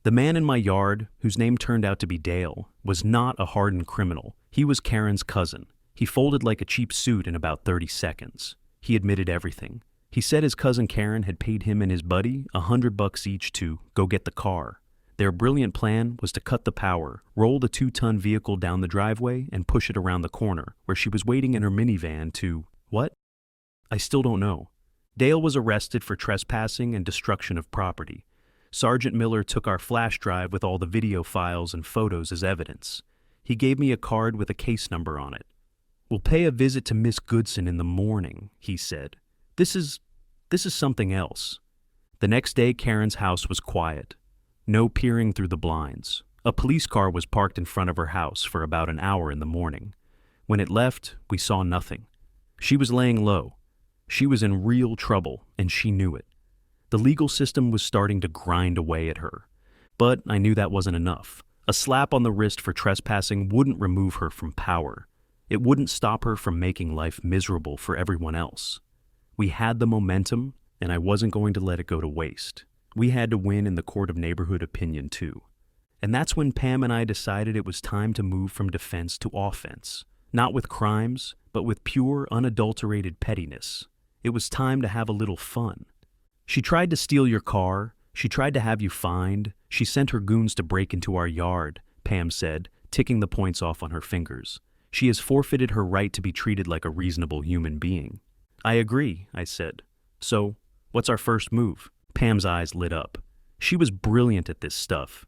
The man in my yard, whose name turned out to be Dale, was not a hardened criminal. He was Karen's cousin. He folded like a cheap suit in about 30 seconds. He admitted everything. He said his cousin Karen had paid him and his buddy $100 each to go get the car. Their brilliant plan was to cut the power, roll the 2-ton vehicle down the driveway, and push it around the corner, where she was waiting in her minivan to... What? I still don't know. Dale was arrested for trespassing and destruction of property. Sergeant Miller took our flash drive with all the video files and photos as evidence. He gave me a card with a case number on it. "We'll pay a visit to Miss Goodson in the morning," he said. This is something else." The next day, Karen's house was quiet. No peering through the blinds. A police car was parked in front of her house for about an hour in the morning. When it left, we saw nothing. She was laying low. She was in real trouble, and she knew it. The legal system was starting to grind away at her. But I knew that wasn't enough. A slap on the wrist for trespassing wouldn't remove her from power. It wouldn't stop her from making life miserable for everyone else. We had the momentum, and I wasn't going to let it go to waste. We had to win in the court of neighborhood opinion, too. And that's when Pam and I decided it was time to move from defense to offense. Not with crimes, but with pure, unadulterated pettiness. It was time to have a little fun. "She tried to steal your car. She tried to have you fined. She sent her goons to break into our yard," Pam said, ticking the points off on her fingers. "She has forfeited her right to be treated like a reasonable human being." "I agree," I said. "So, what's our first move?" Pam's eyes lit up. She was brilliant at this stuff.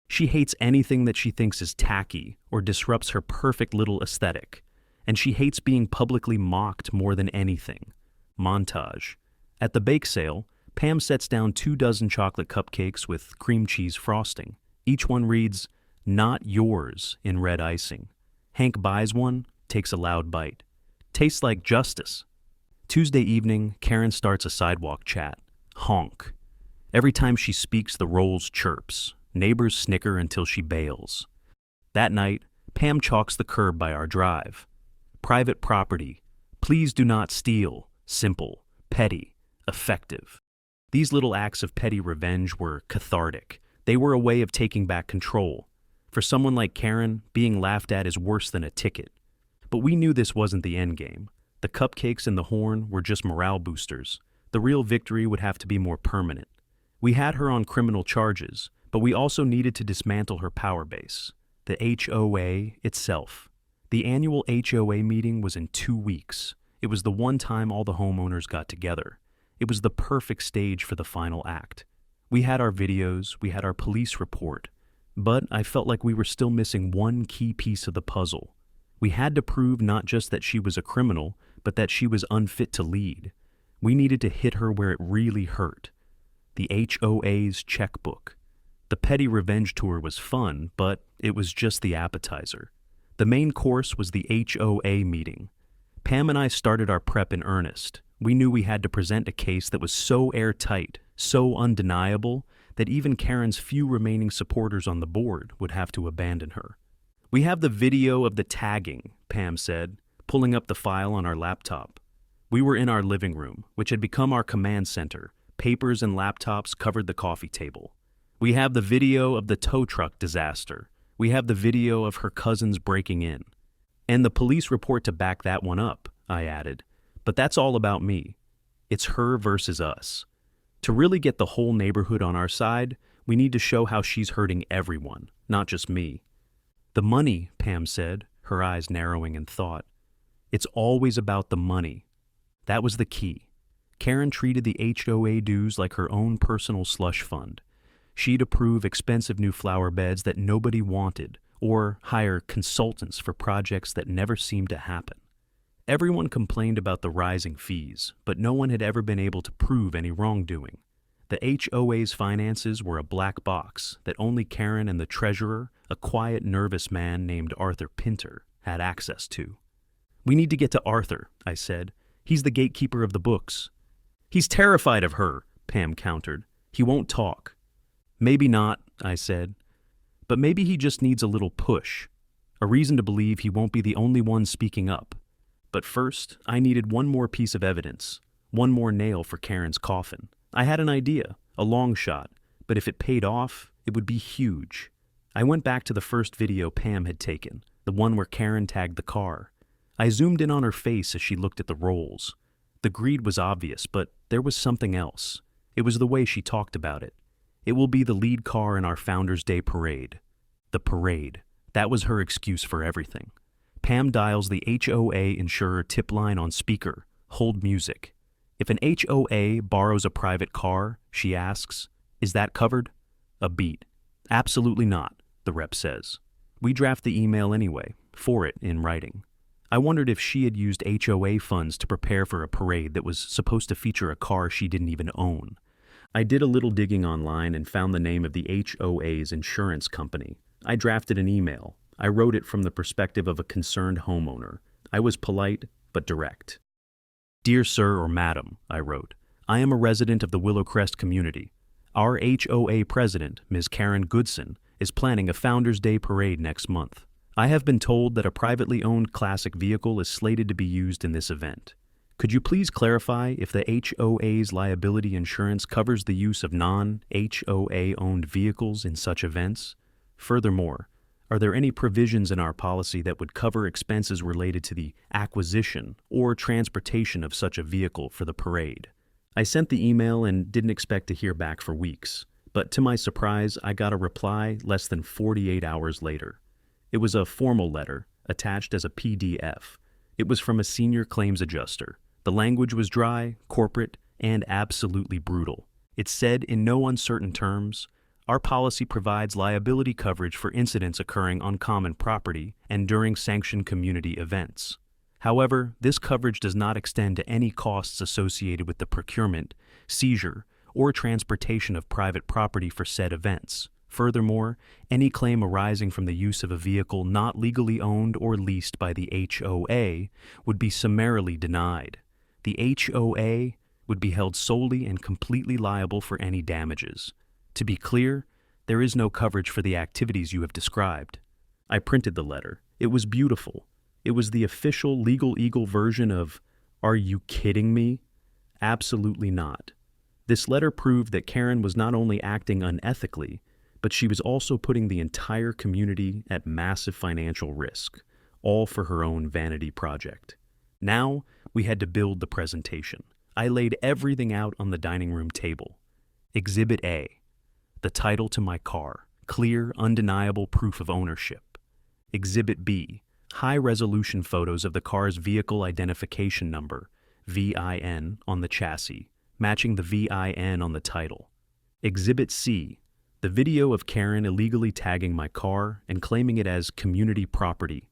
She hates anything that she thinks is tacky or disrupts her perfect little aesthetic. And she hates being publicly mocked more than anything. Montage. At the bake sale, Pam sets down 24 chocolate cupcakes with cream cheese frosting. Each one reads, "Not yours," in red icing. Hank buys one, takes a loud bite. Tastes like justice. Tuesday evening, Karen starts a sidewalk chat. Honk. Every time she speaks, the Rolls chirps. Neighbors snicker until she bails. That night, Pam chalks the curb by our drive. Private property. Please do not steal. Simple. Petty. Effective. These little acts of petty revenge were cathartic. They were a way of taking back control. For someone like Karen, being laughed at is worse than a ticket. But we knew this wasn't the end game. The cupcakes and the horn were just morale boosters. The real victory would have to be more permanent. We had her on criminal charges, but we also needed to dismantle her power base. The HOA itself. The annual HOA meeting was in 2 weeks. It was the one time all the homeowners got together. It was the perfect stage for the final act. We had our videos, we had our police report, but I felt like we were still missing one key piece of the puzzle. We had to prove not just that she was a criminal, but that she was unfit to lead. We needed to hit her where it really hurt. The HOA's checkbook. The petty revenge tour was fun, but it was just the appetizer. The main course was the HOA meeting. Pam and I started our prep in earnest. We knew we had to present a case that was so airtight, so undeniable, that even Karen's few remaining supporters on the board would have to abandon her. "We have the video of the tagging," Pam said, pulling up the file on our laptop. We were in our living room, which had become our command center. Papers and laptops covered the coffee table. "We have the video of the tow truck disaster. We have the video of her cousins breaking in. And the police report to back that one up," I added. "But that's all about me. It's her versus us. To really get the whole neighborhood on our side, we need to show how she's hurting everyone, not just me." "The money," Pam said, her eyes narrowing in thought. "It's always about the money." That was the key. Karen treated the HOA dues like her own personal slush fund. She'd approve expensive new flower beds that nobody wanted, or hire consultants for projects that never seemed to happen. Everyone complained about the rising fees, but no one had ever been able to prove any wrongdoing. The HOA's finances were a black box that only Karen and the treasurer, a quiet, nervous man named Arthur Pinter, had access to. "We need to get to Arthur," I said. "He's the gatekeeper of the books." "He's terrified of her," Pam countered. "He won't talk." "Maybe not," I said. "But maybe he just needs a little push, a reason to believe he won't be the only one speaking up. But first, I needed one more piece of evidence, one more nail for Karen's coffin. I had an idea, a long shot, but if it paid off, it would be huge." I went back to the first video Pam had taken, the one where Karen tagged the car. I zoomed in on her face as she looked at the rolls. The greed was obvious, but there was something else. It was the way she talked about it. "It will be the lead car in our Founders Day parade." The parade. That was her excuse for everything. Pam dials the HOA insurer tip line on speaker. Hold music. "If an HOA borrows a private car," she asks, "is that covered?" A beat. "Absolutely not," the rep says. We draft the email anyway, for it in writing. I wondered if she had used HOA funds to prepare for a parade that was supposed to feature a car she didn't even own. I did a little digging online and found the name of the HOA's insurance company. I drafted an email. I wrote it from the perspective of a concerned homeowner. I was polite, but direct. "Dear Sir or Madam," I wrote, "I am a resident of the Willowcrest community. Our HOA president, Ms. Karen Goodson, is planning a Founders Day parade next month. I have been told that a privately owned classic vehicle is slated to be used in this event. Could you please clarify if the HOA's liability insurance covers the use of non-HOA-owned vehicles in such events? Furthermore, are there any provisions in our policy that would cover expenses related to the acquisition or transportation of such a vehicle for the parade?" I sent the email and didn't expect to hear back for weeks, but to my surprise, I got a reply less than 48 hours later. It was a formal letter, attached as a PDF. It was from a senior claims adjuster. The language was dry, corporate, and absolutely brutal. It said in no uncertain terms, "Our policy provides liability coverage for incidents occurring on common property and during sanctioned community events. However, this coverage does not extend to any costs associated with the procurement, seizure, or transportation of private property for said events. Furthermore, any claim arising from the use of a vehicle not legally owned or leased by the HOA would be summarily denied. The HOA would be held solely and completely liable for any damages. To be clear, there is no coverage for the activities you have described." I printed the letter. It was beautiful. It was the official Legal Eagle version of, "Are you kidding me?" Absolutely not. This letter proved that Karen was not only acting unethically, but she was also putting the entire community at massive financial risk, all for her own vanity project. Now, we had to build the presentation. I laid everything out on the dining room table. Exhibit A, the title to my car, clear, undeniable proof of ownership. Exhibit B, high-resolution photos of the car's vehicle identification number, VIN, on the chassis, matching the VIN on the title. Exhibit C, the video of Karen illegally tagging my car and claiming it as community property.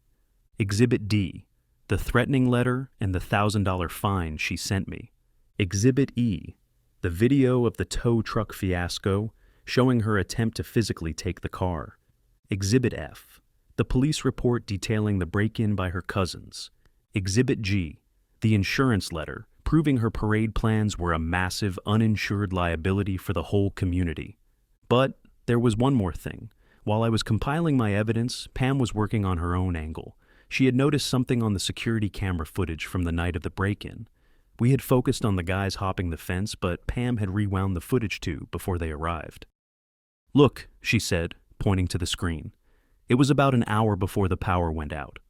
Exhibit D, the threatening letter and the $1,000 fine she sent me. Exhibit E, the video of the tow truck fiasco showing her attempt to physically take the car. Exhibit F, the police report detailing the break-in by her cousins. Exhibit G, the insurance letter proving her parade plans were a massive uninsured liability for the whole community. But there was one more thing. While I was compiling my evidence, Pam was working on her own angle. She had noticed something on the security camera footage from the night of the break-in. We had focused on the guys hopping the fence, but Pam had rewound the footage too before they arrived. "Look," she said, pointing to the screen. It was about an hour before the power went out.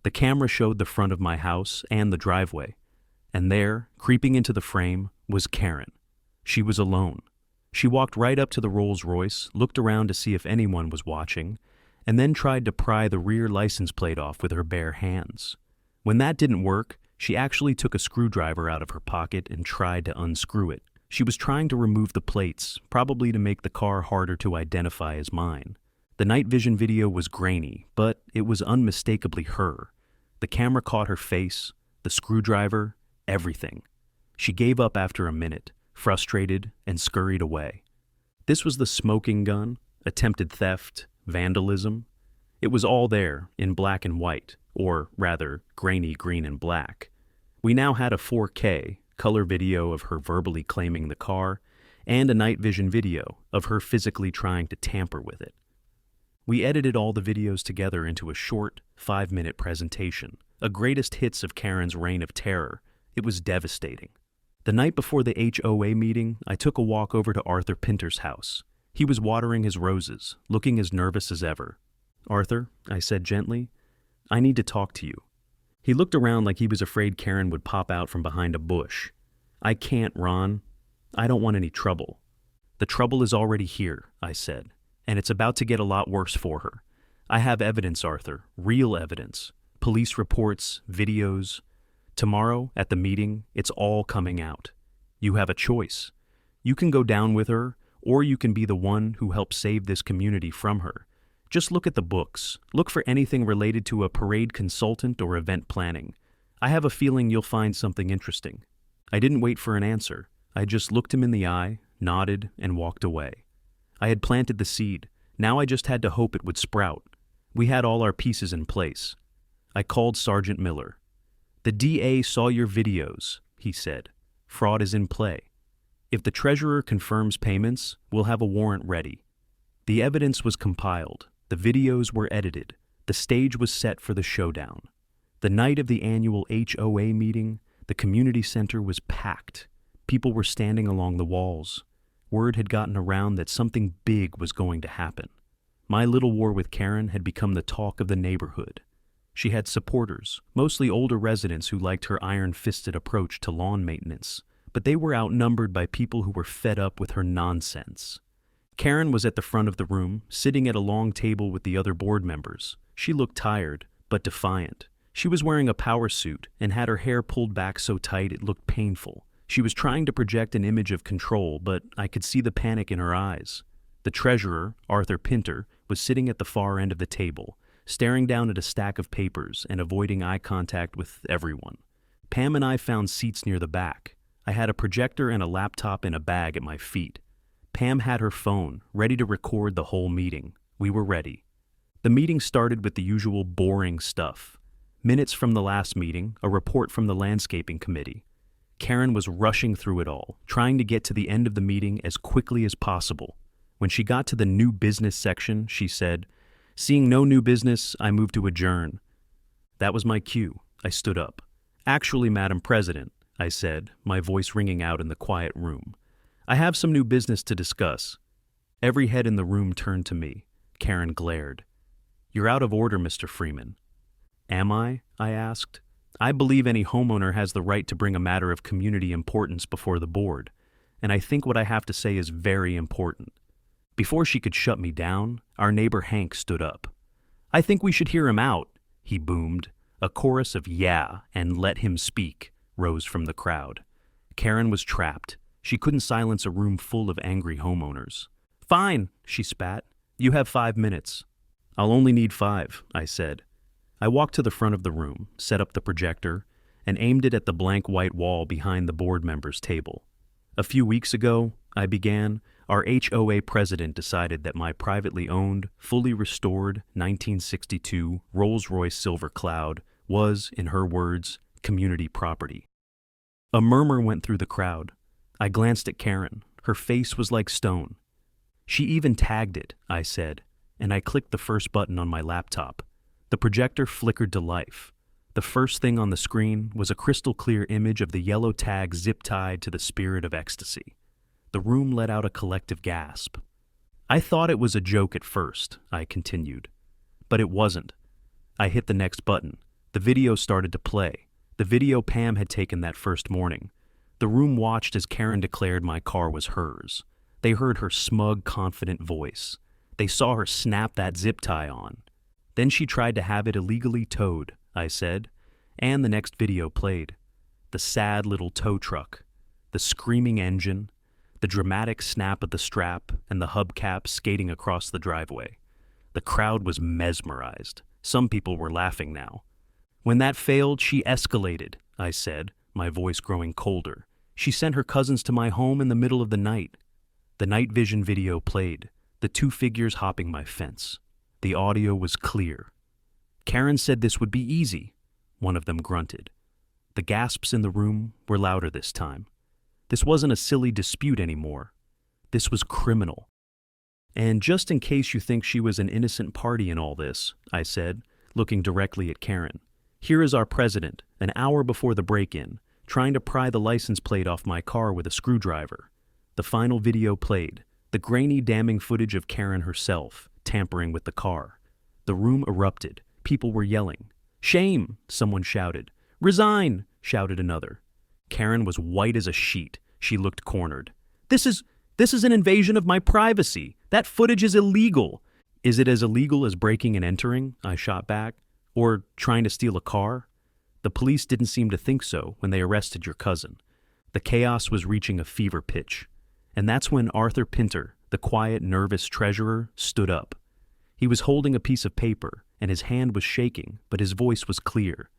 The camera showed the front of my house and the driveway. And there, creeping into the frame, was Karen. She was alone. She walked right up to the Rolls Royce, looked around to see if anyone was watching, and then tried to pry the rear license plate off with her bare hands. When that didn't work, she actually took a screwdriver out of her pocket and tried to unscrew it. She was trying to remove the plates, probably to make the car harder to identify as mine. The night vision video was grainy, but it was unmistakably her. The camera caught her face, the screwdriver, everything. She gave up after a minute, frustrated, and scurried away. This was the smoking gun, attempted theft, vandalism. It was all there, in black and white, or rather, grainy green and black. We now had a 4K color video of her verbally claiming the car, and a night vision video of her physically trying to tamper with it. We edited all the videos together into a short, 5-minute presentation, a greatest hits of Karen's reign of terror. It was devastating. The night before the HOA meeting, I took a walk over to Arthur Pinter's house. He was watering his roses, looking as nervous as ever. "Arthur," I said gently, "I need to talk to you." He looked around like he was afraid Karen would pop out from behind a bush. "I can't, Ron. I don't want any trouble." "The trouble is already here," I said, "and it's about to get a lot worse for her. I have evidence, Arthur, real evidence. Police reports, videos. Tomorrow, at the meeting, it's all coming out. You have a choice. You can go down with her, or you can be the one who helps save this community from her. Just look at the books. Look for anything related to a parade consultant or event planning. I have a feeling you'll find something interesting." I didn't wait for an answer. I just looked him in the eye, nodded, and walked away. I had planted the seed. Now I just had to hope it would sprout. We had all our pieces in place. I called Sergeant Miller. "The DA saw your videos," he said. "Fraud is in play. If the treasurer confirms payments, we'll have a warrant ready." The evidence was compiled. The videos were edited. The stage was set for the showdown. The night of the annual HOA meeting, the community center was packed. People were standing along the walls. Word had gotten around that something big was going to happen. My little war with Karen had become the talk of the neighborhood. She had supporters, mostly older residents who liked her iron-fisted approach to lawn maintenance, but they were outnumbered by people who were fed up with her nonsense. Karen was at the front of the room, sitting at a long table with the other board members. She looked tired, but defiant. She was wearing a power suit and had her hair pulled back so tight it looked painful. She was trying to project an image of control, but I could see the panic in her eyes. The treasurer, Arthur Pinter, was sitting at the far end of the table, staring down at a stack of papers and avoiding eye contact with everyone. Pam and I found seats near the back. I had a projector and a laptop in a bag at my feet. Pam had her phone, ready to record the whole meeting. We were ready. The meeting started with the usual boring stuff. Minutes from the last meeting, a report from the landscaping committee. Karen was rushing through it all, trying to get to the end of the meeting as quickly as possible. When she got to the new business section, she said, "Seeing no new business, I move to adjourn." That was my cue. I stood up. "Actually, Madam President," I said, my voice ringing out in the quiet room, "I have some new business to discuss." Every head in the room turned to me. Karen glared. "You're out of order, Mr. Freeman." "Am I?" I asked. "I believe any homeowner has the right to bring a matter of community importance before the board, and I think what I have to say is very important." Before she could shut me down, our neighbor Hank stood up. "I think we should hear him out," he boomed. A chorus of "yeah" and "let him speak" rose from the crowd. Karen was trapped. She couldn't silence a room full of angry homeowners. "Fine," she spat. "You have 5 minutes." "I'll only need 5, I said. I walked to the front of the room, set up the projector, and aimed it at the blank white wall behind the board members' table. "A few weeks ago," I began, "our HOA president decided that my privately owned, fully restored 1962 Rolls-Royce Silver Cloud was, in her words, community property." A murmur went through the crowd. I glanced at Karen. Her face was like stone. "She even tagged it," I said, and I clicked the first button on my laptop. The projector flickered to life. The first thing on the screen was a crystal-clear image of the yellow tag zip-tied to the spirit of ecstasy. The room let out a collective gasp. "I thought it was a joke at first," I continued. "But it wasn't." I hit the next button. The video started to play. The video Pam had taken that first morning. The room watched as Karen declared my car was hers. They heard her smug, confident voice. They saw her snap that zip tie on. "Then she tried to have it illegally towed," I said, and the next video played. The sad little tow truck, the screaming engine, the dramatic snap of the strap and the hubcap skating across the driveway. The crowd was mesmerized. Some people were laughing now. "When that failed, she escalated," I said, my voice growing colder. "She sent her cousins to my home in the middle of the night." The night vision video played, the 2 figures hopping my fence. The audio was clear. "Karen said this would be easy," one of them grunted. The gasps in the room were louder this time. This wasn't a silly dispute anymore. This was criminal. "And just in case you think she was an innocent party in all this," I said, looking directly at Karen, "here is our president, an hour before the break-in, trying to pry the license plate off my car with a screwdriver." The final video played, the grainy, damning footage of Karen herself, tampering with the car. The room erupted. People were yelling. "Shame!" someone shouted. "Resign!" shouted another. Karen was white as a sheet. She looked cornered. This is an invasion of my privacy. That footage is illegal." "Is it as illegal as breaking and entering?" I shot back. "Or trying to steal a car? The police didn't seem to think so when they arrested your cousin." The chaos was reaching a fever pitch. And that's when Arthur Pinter, the quiet, nervous treasurer, stood up. He was holding a piece of paper, and his hand was shaking, but his voice was clear.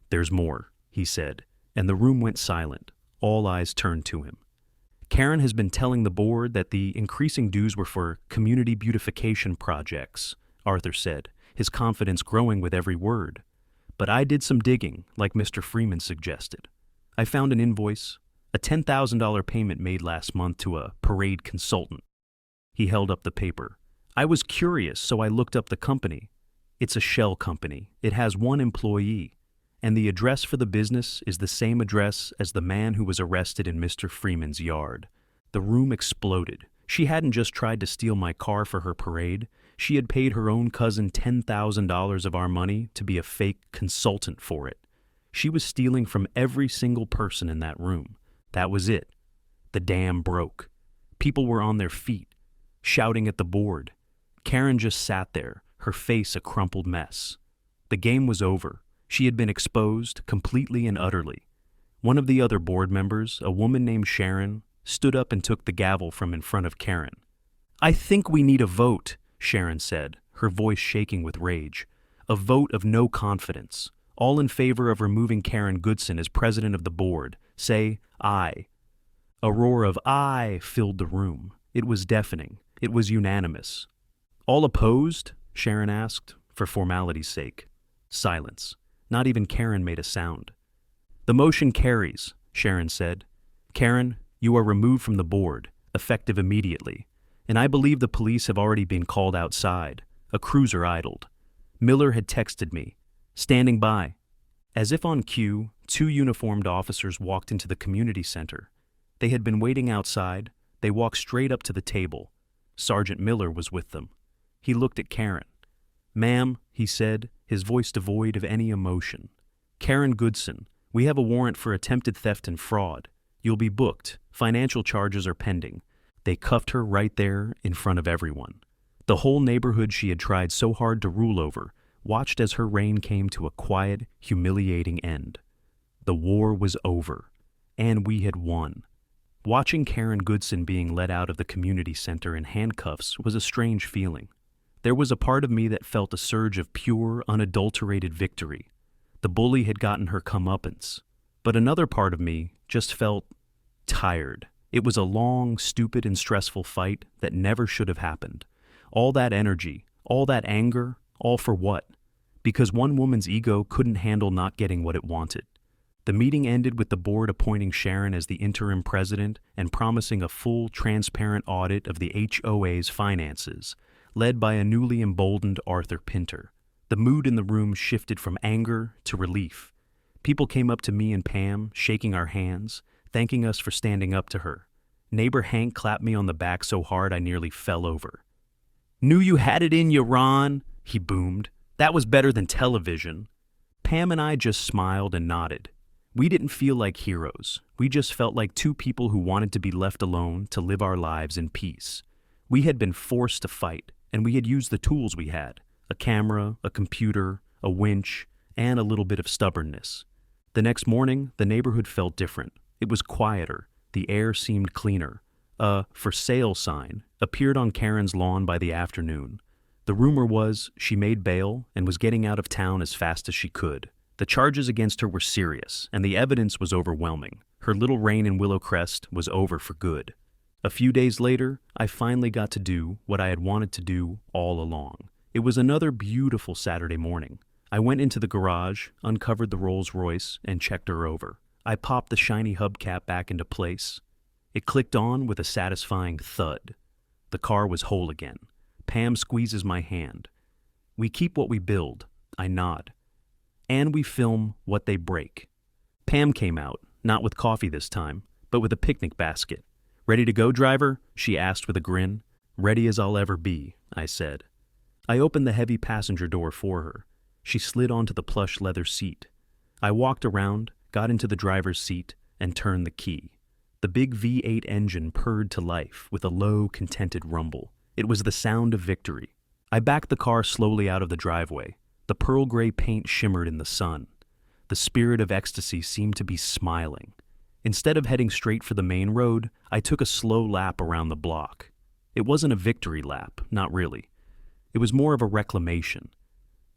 "There's more," he said, and the room went silent. All eyes turned to him. "Karen has been telling the board that the increasing dues were for community beautification projects," Arthur said, his confidence growing with every word. "But I did some digging, like Mr. Freeman suggested. I found an invoice, a $10,000 payment made last month to a parade consultant." He held up the paper. "I was curious, so I looked up the company. It's a shell company. It has 1 employee. And the address for the business is the same address as the man who was arrested in Mr. Freeman's yard." The room exploded. She hadn't just tried to steal my car for her parade. She had paid her own cousin $10,000 of our money to be a fake consultant for it. She was stealing from every single person in that room. That was it. The dam broke. People were on their feet, shouting at the board. Karen just sat there, her face a crumpled mess. The game was over. She had been exposed completely and utterly. One of the other board members, a woman named Sharon, stood up and took the gavel from in front of Karen. "I think we need a vote," Sharon said, her voice shaking with rage. "A vote of no confidence. All in favor of removing Karen Goodson as president of the board. Say aye." A roar of aye filled the room. It was deafening. It was unanimous. "All opposed?" Sharon asked, for formality's sake. Silence. Not even Karen made a sound. "The motion carries," Sharon said. "Karen, you are removed from the board, effective immediately. And I believe the police have already been called outside. A cruiser idled. Miller had texted me. Standing by." As if on cue, 2 uniformed officers walked into the community center. They had been waiting outside. They walked straight up to the table. Sergeant Miller was with them. He looked at Karen. "Ma'am," he said, his voice devoid of any emotion. "Karen Goodson, we have a warrant for attempted theft and fraud. You'll be booked. Financial charges are pending." They cuffed her right there in front of everyone. The whole neighborhood she had tried so hard to rule over watched as her reign came to a quiet, humiliating end. The war was over, and we had won. Watching Karen Goodson being led out of the community center in handcuffs was a strange feeling. There was a part of me that felt a surge of pure, unadulterated victory. The bully had gotten her comeuppance. But another part of me just felt tired. It was a long, stupid, and stressful fight that never should have happened. All that energy, all that anger, all for what? Because one woman's ego couldn't handle not getting what it wanted. The meeting ended with the board appointing Sharon as the interim president and promising a full, transparent audit of the HOA's finances, led by a newly emboldened Arthur Pinter. The mood in the room shifted from anger to relief. People came up to me and Pam, shaking our hands, thanking us for standing up to her. Neighbor Hank clapped me on the back so hard I nearly fell over. "Knew you had it in you, Ron," he boomed. "That was better than television." Pam and I just smiled and nodded. We didn't feel like heroes. We just felt like two people who wanted to be left alone to live our lives in peace. We had been forced to fight, and we had used the tools we had: a camera, a computer, a winch, and a little bit of stubbornness. The next morning, the neighborhood felt different. It was quieter. The air seemed cleaner. A "for sale" sign appeared on Karen's lawn by the afternoon. The rumor was she made bail and was getting out of town as fast as she could. The charges against her were serious, and the evidence was overwhelming. Her little reign in Willowcrest was over for good. A few days later, I finally got to do what I had wanted to do all along. It was another beautiful Saturday morning. I went into the garage, uncovered the Rolls Royce, and checked her over. I popped the shiny hubcap back into place. It clicked on with a satisfying thud. The car was whole again. Pam squeezes my hand. "We keep what we build," I nod. "And we film what they break." Pam came out, not with coffee this time, but with a picnic basket. "Ready to go, driver?" she asked with a grin. "Ready as I'll ever be," I said. I opened the heavy passenger door for her. She slid onto the plush leather seat. I walked around, got into the driver's seat, and turned the key. The big V8 engine purred to life with a low, contented rumble. It was the sound of victory. I backed the car slowly out of the driveway. The pearl gray paint shimmered in the sun. The spirit of ecstasy seemed to be smiling. Instead of heading straight for the main road, I took a slow lap around the block. It wasn't a victory lap, not really. It was more of a reclamation.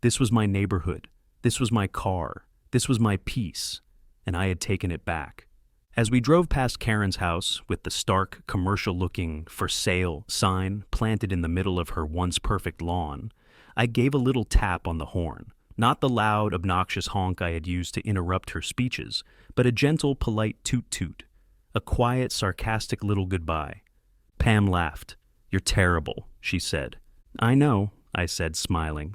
This was my neighborhood. This was my car. This was my peace. And I had taken it back. As we drove past Karen's house, with the stark, commercial-looking "for sale" sign planted in the middle of her once perfect lawn, I gave a little tap on the horn. Not the loud, obnoxious honk I had used to interrupt her speeches, but a gentle, polite toot-toot. A quiet, sarcastic little goodbye. Pam laughed. "You're terrible," she said. "I know," I said, smiling.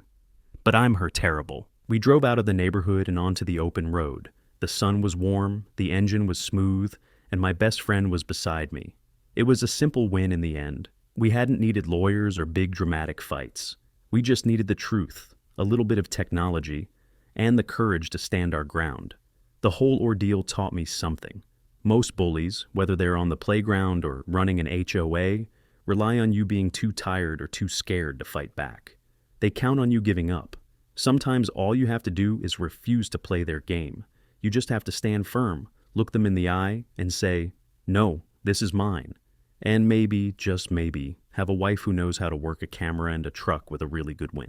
"But I'm her terrible." We drove out of the neighborhood and onto the open road. The sun was warm, the engine was smooth, and my best friend was beside me. It was a simple win in the end. We hadn't needed lawyers or big dramatic fights. We just needed the truth, a little bit of technology, and the courage to stand our ground. The whole ordeal taught me something. Most bullies, whether they're on the playground or running an HOA, rely on you being too tired or too scared to fight back. They count on you giving up. Sometimes all you have to do is refuse to play their game. You just have to stand firm, look them in the eye, and say, "No, this is mine." And maybe, just maybe, have a wife who knows how to work a camera and a truck with a really good winch.